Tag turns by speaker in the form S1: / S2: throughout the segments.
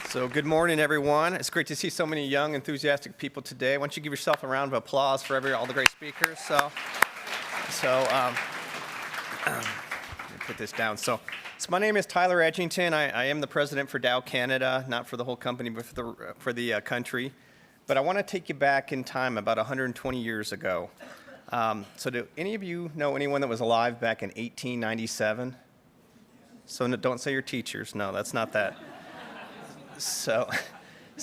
S1: So good morning, everyone. It's great to see so many young, enthusiastic people today. Why don't you give yourself a round of applause for all the great speakers. Let me put this down. So my name is Tyler Edginton. I am the president for Dow Canada, not for the whole company, but for the country. But I want to take you back in time about 120 years ago. So do any of you know anyone that was alive back in 1897? So don't say your teachers. No, that's not that. So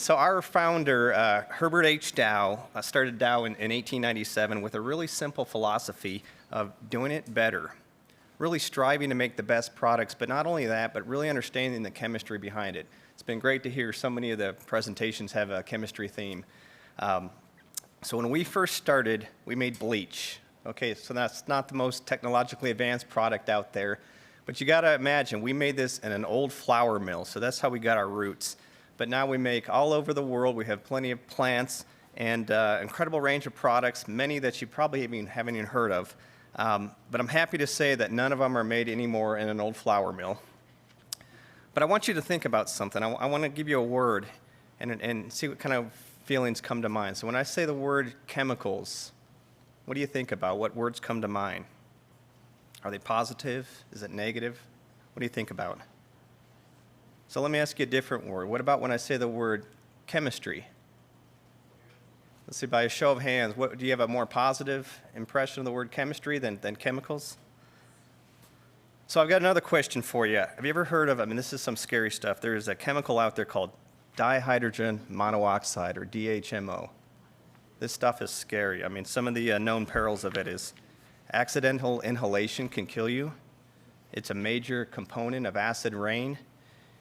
S1: our founder, Herbert H. Dow, started Dow in 1897 with a really simple philosophy of doing it better, really striving to make the best products, but not only that, but really understanding the chemistry behind it. It's been great to hear so many of the presentations have a chemistry theme. So when we first started, we made bleach. Okay, so that's not the most technologically advanced product out there, but you got to imagine, we made this in an old flour mill, so that's how we got our roots. But now we make all over the world. We have plenty of plants and incredible range of products, many that you probably haven't even heard of. But I'm happy to say that none of them are made anymore in an old flour mill. But I want you to think about something. I want to give you a word and see what kind of feelings come to mind. So when I say the word chemicals, what do you think about? What words come to mind? Are they positive? Is it negative? What do you think about? So let me ask you a different word. What about when I say the word chemistry? Let's see, by a show of hands, do you have a more positive impression of the word chemistry than chemicals? So I've got another question for you. Have you ever heard of, this is some scary stuff. There's a chemical out there called dihydrogen monoxide, or DHMO. This stuff is scary. Some of the known perils of it is accidental inhalation can kill you. It's a major component of acid rain,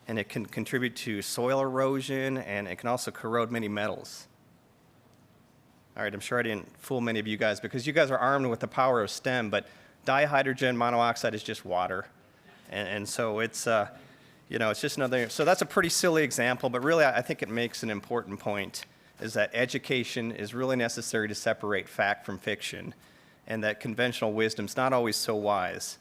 S1: and it can contribute to soil erosion, and it can also corrode many metals. All right, I'm sure I didn't fool many of you guys because you guys are armed with the power of STEM, but dihydrogen monoxide is just water. And so it's just another, so that's a pretty silly example, but really I think it makes an important point, is that education is really necessary to separate fact from fiction, and that conventional wisdom's not always so wise.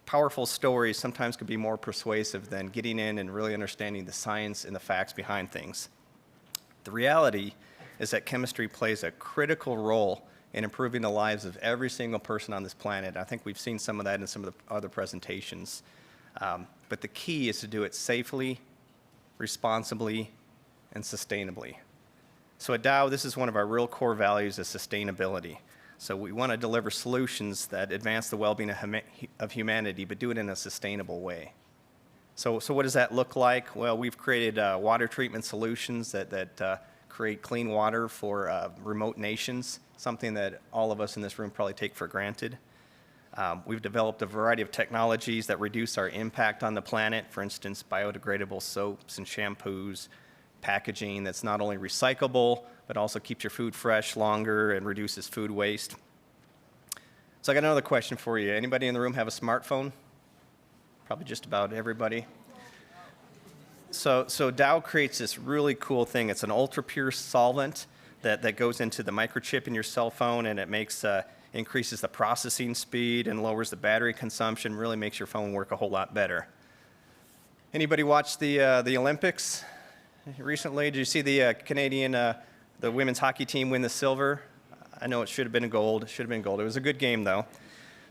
S1: Powerful stories sometimes can be more persuasive than getting in and really understanding the science and the facts behind things. The reality is that chemistry plays a critical role in improving the lives of every single person on this planet. I think we've seen some of that in some of the other presentations. But the key is to do it safely, responsibly, and sustainably. So at Dow, this is one of our real core values, is sustainability. So we want to deliver solutions that advance the well-being of humanity, but do it in a sustainable way. So what does that look like? Well, we've created water treatment solutions that create clean water for remote nations, something that all of us in this room probably take for granted. We've developed a variety of technologies that reduce our impact on the planet, for instance, biodegradable soaps and shampoos, packaging that's not only recyclable, but also keeps your food fresh longer and reduces food waste. So I got another question for you. Anybody in the room have a smartphone? Probably just about everybody. So Dow creates this really cool thing. It's an ultra-pure solvent that goes into the microchip in your cell phone, and it increases the processing speed and lowers the battery consumption, really makes your phone work a whole lot better. Anybody watch the Olympics recently? Did you see the Canadian, the women's hockey team win the silver? I know it should have been gold. It should have been gold. It was a good game, though.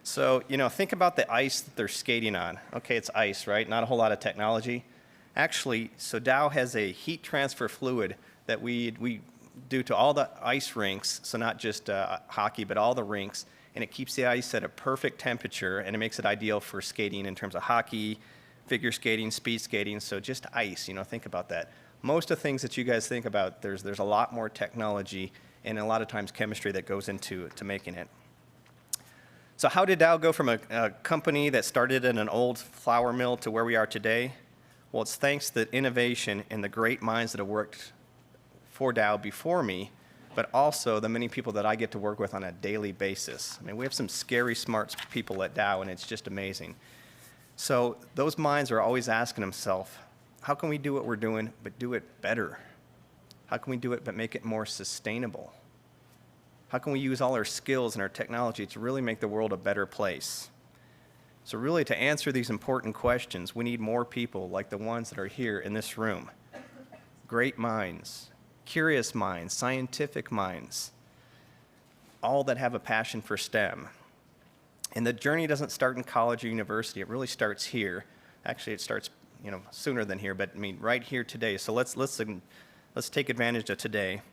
S1: So, think about the ice that they're skating on. Okay, it's ice, right? Not a whole lot of technology. Actually, so Dow has a heat transfer fluid that we do to all the ice rinks, so not just hockey, but all the rinks, and it keeps the ice at a perfect temperature, and it makes it ideal for skating in terms of hockey, figure skating, speed skating, so just ice, think about that. Most of the things that you guys think about, there's a lot more technology and a lot of times chemistry that goes into making it. So how did Dow go from a company that started in an old flour mill to where we are today? Well, it's thanks to the innovation and the great minds that have worked for Dow before me, but also the many people that I get to work with on a daily basis. We have some scary smart people at Dow, and it's just amazing. So those minds are always asking themselves, how can we do what we're doing, but do it better? How can we do it, but make it more sustainable? How can we use all our skills and our technology to really make the world a better place? So So really, to answer these important questions, we need more people like the ones that are here in this room. Great minds, curious minds, scientific minds, all that have a passion for STEM. And the journey doesn't start in college or university. It really starts here. Actually, it starts, sooner than here, but I mean, right here today. So let's take advantage of today.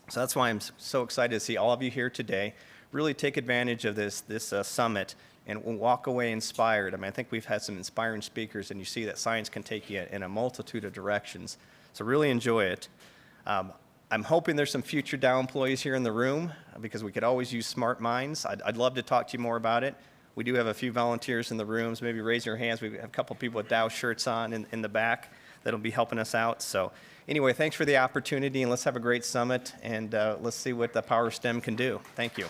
S1: So that's why I'm so excited to see all of you here today. Really take advantage of this summit and walk away inspired. I mean, I think we've had some inspiring speakers, and you see that science can take you in a multitude of directions. So really enjoy it. I'm hoping there's some future Dow employees here in the room, because we could always use smart minds. I'd love to talk to you more about it. We do have a few volunteers in the rooms. Maybe raise your hands. We have a couple people with Dow shirts on in the back that'll be helping us out. So anyway, thanks for the opportunity, and let's have a great summit, and let's see what the Power of STEM can do. Thank you.